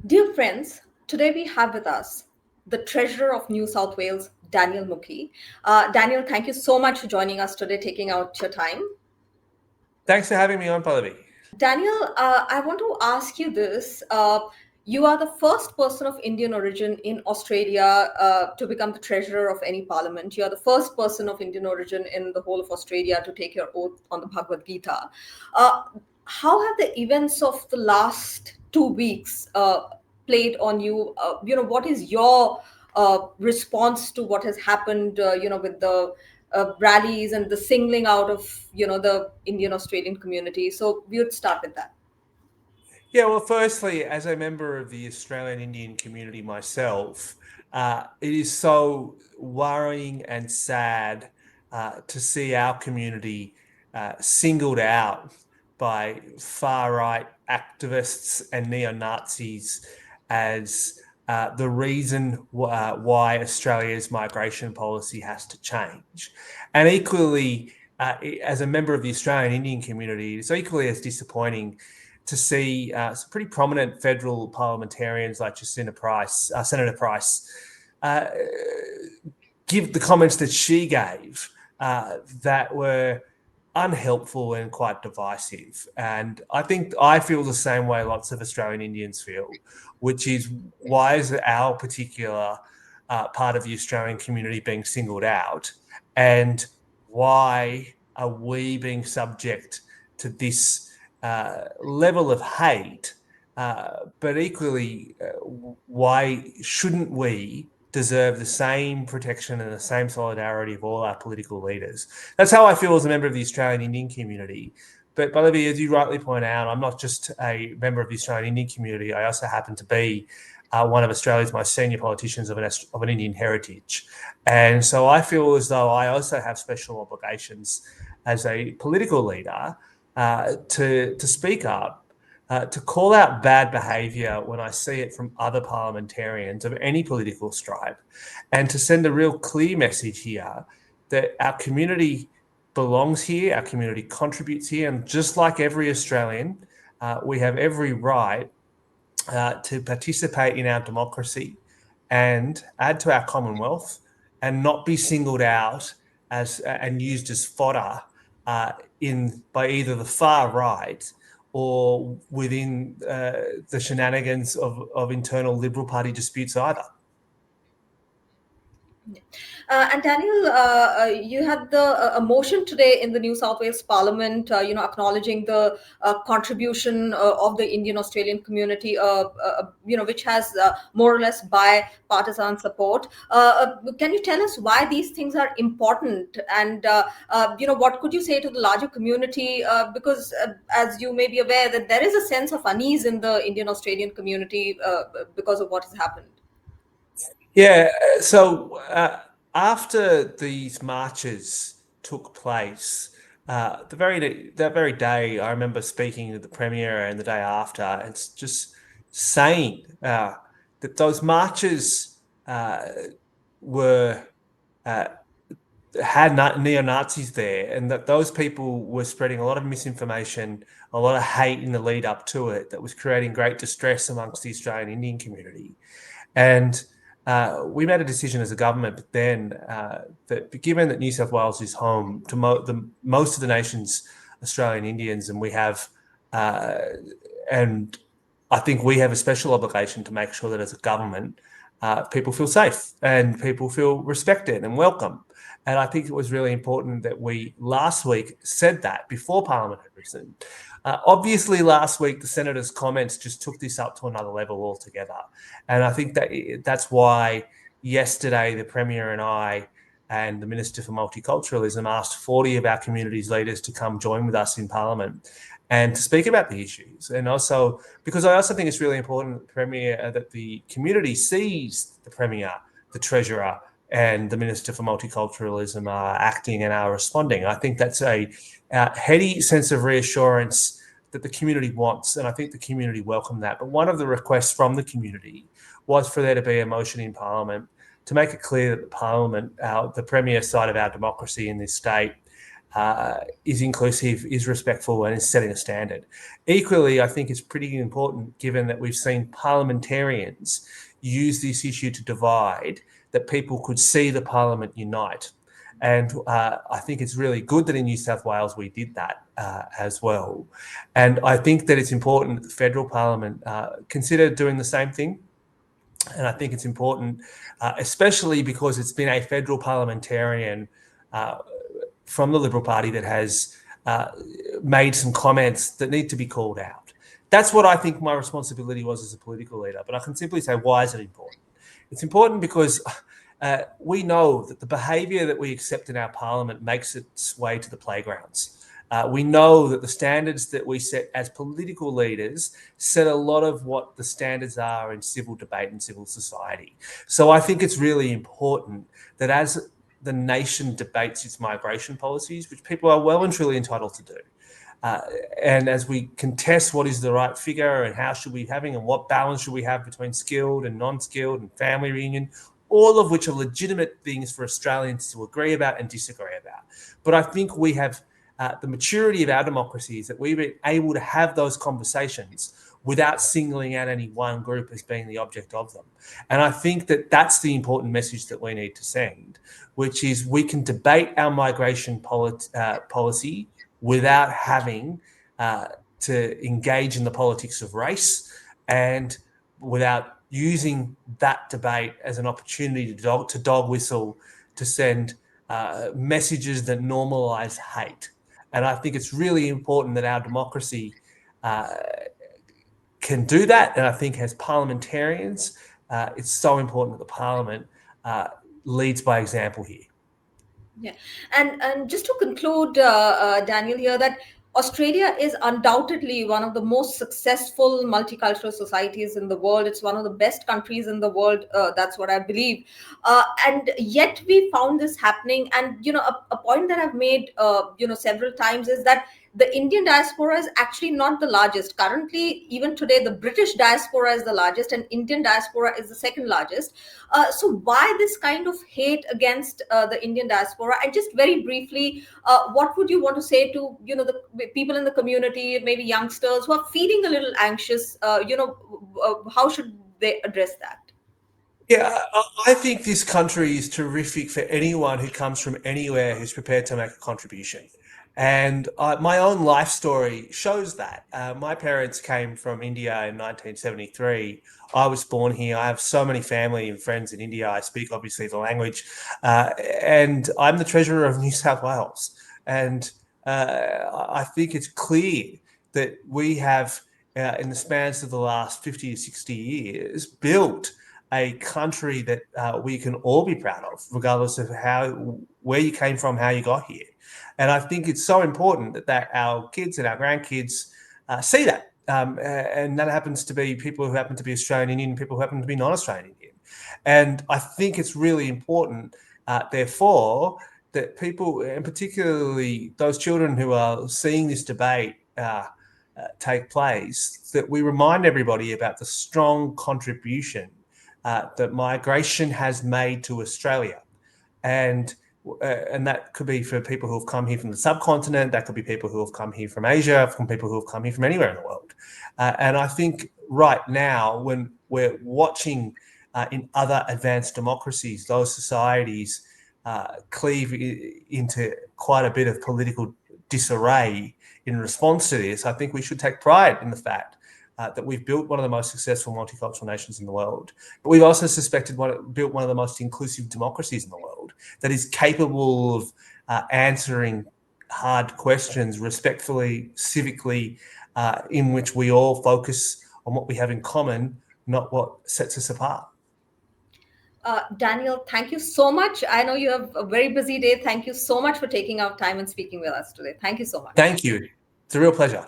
Dear friends, today we have with us the Treasurer of New South Wales, Daniel Mookhey. Daniel, thank you so much for joining us today, taking out your time. Thanks for having me on, Pallavi. Daniel, I want to ask you this. You are the first person of Indian origin in Australia to become the treasurer of any parliament. You are the first person of Indian origin in the whole of Australia to take your oath on the Bhagavad Gita. Uh, how have the events of the last 2 weeks played on you? What is your response to what has happened? With the rallies and the singling out of the Indian Australian community. So we would start with that. Yeah, well, firstly, as a member of the Australian Indian community myself, it is so worrying and sad to see our community singled out by far right activists and neo Nazis as the reason why Australia's migration policy has to change. And equally, as a member of the Australian Indian community, it's equally as disappointing to see some pretty prominent federal parliamentarians like Senator Price, uh, give the comments that she gave that were unhelpful and quite divisive. And I feel the same way lots of Australian Indians feel, which is why is our particular part of the Australian community being singled out, and why are we being subject to this level of hate? But equally, why shouldn't we deserve the same protection and the same solidarity of all our political leaders? That's how I feel as a member of the Australian Indian community. But Pallavi, as you rightly point out, I'm not just a member of the Australian Indian community. I also happen to be one of Australia's most senior politicians of an Indian heritage. And so I feel as though I also have special obligations as a political leader to speak up, to call out bad behaviour when I see it from other parliamentarians of any political stripe, and to send a real clear message here that our community belongs here, our community contributes here, and just like every Australian, we have every right to participate in our democracy and add to our commonwealth, and not be singled out as and used as fodder in by either the far right or within the shenanigans of internal Liberal Party disputes either. And Daniel, you had a motion today in the New South Wales Parliament, acknowledging the contribution of the Indian Australian community, which has more or less bipartisan support. Can you tell us why these things are important, and what could you say to the larger community? Because as you may be aware, that there is a sense of unease in the Indian Australian community because of what has happened. Yeah, so after these marches took place, that very day, I remember speaking to the Premier, and the day after, and just saying that those marches were uh, had neo Nazis there, and that those people were spreading a lot of misinformation, a lot of hate in the lead up to it, that was creating great distress amongst the Australian Indian community. And we made a decision as a government then that, given that New South Wales is home to most of the nation's Australian Indians, and and I think we have a special obligation to make sure that as a government, people feel safe and people feel respected and welcome. And I think it was really important that we last week said that before Parliament had risen. Obviously, last week, the Senator's comments just took this up to another level altogether. And I think that's why yesterday the Premier and I and the Minister for Multiculturalism asked 40 of our community's leaders to come join with us in Parliament and to speak about the issues. And also, because I also think it's really important that the community sees the Premier, the Treasurer, and the Minister for Multiculturalism are acting and are responding. I think that's a heady sense of reassurance that the community wants, and I think the community welcomed that. But one of the requests from the community was for there to be a motion in Parliament to make it clear that the Parliament, the premier side of our democracy in this state, is inclusive, is respectful, and is setting a standard. Equally, I think it's pretty important, given that we've seen parliamentarians use this issue to divide, that people could see the parliament unite. And I think it's really good that in New South Wales we did that as well. And I think that it's important that the federal parliament consider doing the same thing. And I think it's important, especially because it's been a federal parliamentarian from the Liberal Party that has made some comments that need to be called out. That's what I think my responsibility was as a political leader. But I can simply say, why is it important? It's important because we know that the behaviour that we accept in our parliament makes its way to the playgrounds. We know that the standards that we set as political leaders set a lot of what the standards are in civil debate and civil society. So I think it's really important that as the nation debates its migration policies, which people are well and truly entitled to do, and as we contest what is the right figure and how should we be having and what balance should we have between skilled and non-skilled and family reunion, all of which are legitimate things for Australians to agree about and disagree about. But I think we have the maturity of our democracy is that we've been able to have those conversations without singling out any one group as being the object of them. And I think that that's the important message that we need to send, which is we can debate our migration policy without having to engage in the politics of race and without using that debate as an opportunity to dog whistle, to send messages that normalise hate. And I think it's really important that our democracy can do that. And I think as parliamentarians, it's so important that the parliament leads by example here. Yeah, and just to conclude, Daniel, here that Australia is undoubtedly one of the most successful multicultural societies in the world. It's one of the best countries in the world. That's what I believe. And yet we found this happening. And a point that I've made several times is that the Indian diaspora is actually not the largest. Currently, even today, the British diaspora is the largest, and Indian diaspora is the second largest. So why this kind of hate against the Indian diaspora? And just very briefly, what would you want to say to the people in the community, maybe youngsters who are feeling a little anxious? How should they address that? Yeah, I think this country is terrific for anyone who comes from anywhere who's prepared to make a contribution. And my own life story shows that. My parents came from India in 1973. I was born here. I have so many family and friends in India. I speak, obviously, the language. And I'm the Treasurer of New South Wales. And I think it's clear that we have, in the spans of the last 50 to 60 years, built a country that we can all be proud of, regardless of where you came from, how you got here. And I think it's so important that our kids and our grandkids see that. And that happens to be people who happen to be Australian Indian, people who happen to be non-Australian Indian. And I think it's really important, therefore, that people, and particularly those children who are seeing this debate take place, that we remind everybody about the strong contribution that migration has made to Australia. And that could be for people who have come here from the subcontinent, that could be people who have come here from Asia, from people who have come here from anywhere in the world. And I think right now, when we're watching in other advanced democracies, those societies cleave into quite a bit of political disarray in response to this, I think we should take pride in the fact that we've built one of the most successful multicultural nations in the world. But we've also built one of the most inclusive democracies in the world that is capable of answering hard questions respectfully, civically, in which we all focus on what we have in common, not what sets us apart. Daniel, thank you so much. I know you have a very busy day. Thank you so much for taking our time and speaking with us today. Thank you so much. Thank you. It's a real pleasure.